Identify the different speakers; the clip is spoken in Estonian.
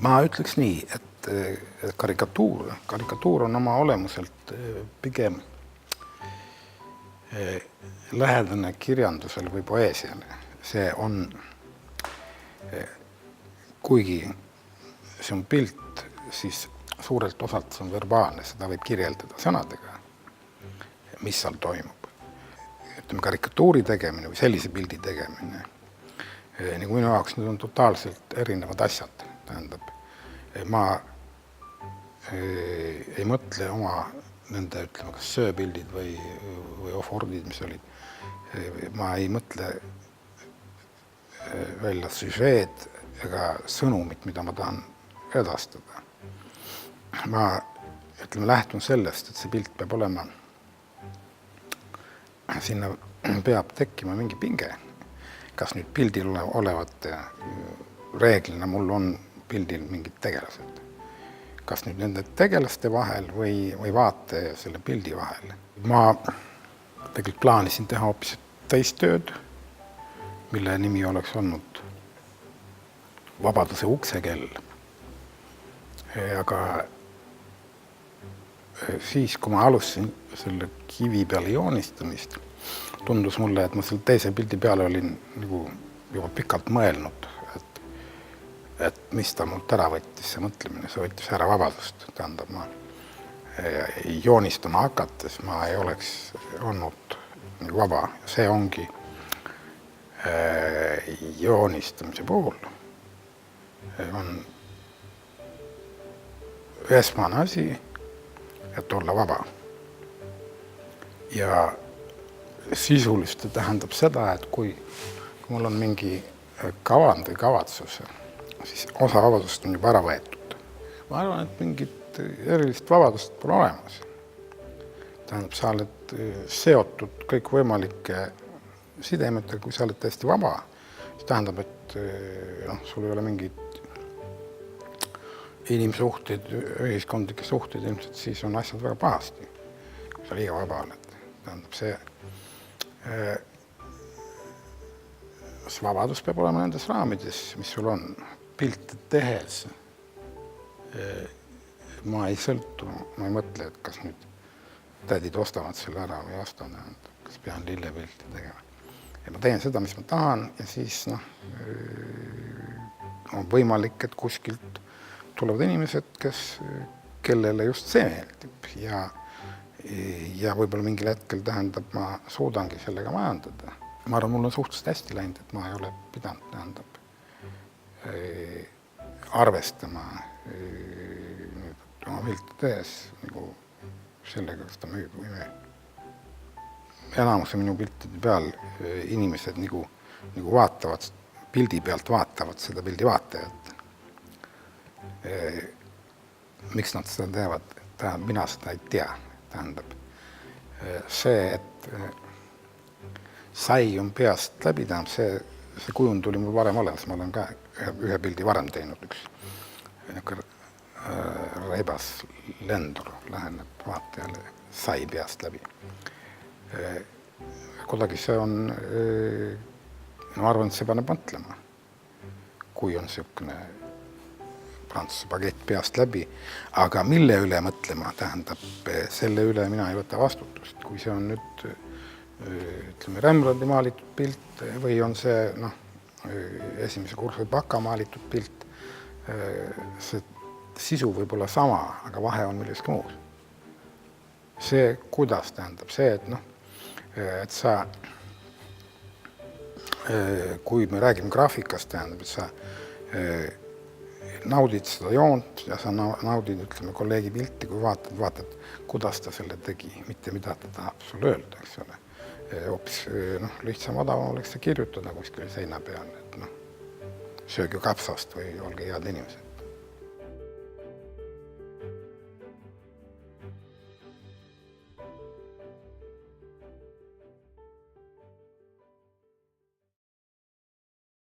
Speaker 1: Ma ütleks nii, et karikatuur on oma olemuselt pigem lähedane kirjandusele või poeesiale. See on, kuigi see on pilt, siis suurelt osalt see on verbaalne, seda võib kirjeldada sõnadega, mis seal toimub. Ütleme, karikatuuri tegemine või sellise pildi tegemine, nagu minu jaoks need on totaalselt erinevad asjad. Tähendab, ma ei mõtle oma nende, ütleme, kas sööpildid või ofordid, mis olid. Ma ei mõtle välja süžeed ega sõnumit, mida ma tahan edastada. Ma, ütleme, lähtun sellest, et see pilt peab olema, sinna peab tekkima mingi pinge. Kas nüüd pildil olevat reeglina mul on pildil mingid tegelased. Kas nüüd nende tegelaste vahel või vaate ja selle pildi vahel. Ma tegelikult plaanisin teha hoopis teist tööd, mille nimi oleks olnud Vabaduse uksekell. Aga siis, kui ma alustasin selle kivi peale joonistamist, tundus mulle, et ma selle teise pildi peale olin nagu juba pikalt mõelnud, et mis ta mult ära võttis, see mõtlemine, see võttis ära vabadust. Tähendab, ma joonistama hakates ma ei oleks olnud nagu vaba. See ongi joonistamise puhul. On esmane asi, et olla vaba. Ja sisulist tähendab seda, et kui mul on mingi kavand või kavatsus, siis osa vabadust on juba ära võetud. Ma arvan, et mingit erilist vabadust pole olemas. Tähendab, sa oled seotud kõik võimalike sidemetega, kui sa oled täiesti vaba. See tähendab, et sul ei ole mingid inimsuhted, ühiskondlikke suhted, ilmselt siis on asjad väga pahasti, kui sa liiga vaba oled. Tähendab, see vabadus peab olema nendes raamides, mis sul on. Pilte tehes ma ei sõltu, ma ei mõtle, et kas nüüd tädid ostavad selle ära või ostavad, kas pean lillepilti tegema. Ja ma teen seda, mis ma tahan ja siis on võimalik, et kuskilt tulevad inimesed, kellele just see meeldib ja võib-olla mingil hetkel tähendab, ma suudangi sellega majandada. Ma arvan, mul on suhteliselt hästi läinud, et ma ei ole pidanud, tähendab, arvestama oma pilti tehes nagu sellega, kas ta müüb või müüb. Enamuse minu piltide peal inimesed nagu vaatavad, pildi pealt vaatavad seda pildi vaatajat. Miks nad seda teevad? Mina seda ei tea. Tähendab, see, et sai on peast läbi, tähendab, see kujund tuli mul varem olemas. Ma olen ka ühe pildi varem teinud, üks reibas lendur läheneb vaatajale, sai peast läbi. Kuidagi see on, ma arvan, et see paneb mõtlema, kui on niisugune prantsuse bagett peast läbi, aga mille üle mõtlema, tähendab, selle üle mina ei võta vastutust. Kui see on nüüd, ütleme, Rembrandti maalitud pilt või on see, esimese kursi baka maalitud pilt, see sisu võib olla sama, aga vahe on milleski muus. See, kuidas tähendab, see, et sa, kui me räägime graafikast, tähendab, et sa naudid seda joont ja sa naudid, ütleme, kolleegi pilti, kui vaatad, kuidas ta selle tegi, mitte mida ta tahab sulle öelda, eks ole. Hoopis lihtsam odavam oleks see kirjutada kuskil seina peal, et sööge kapsast või olge head inimesed.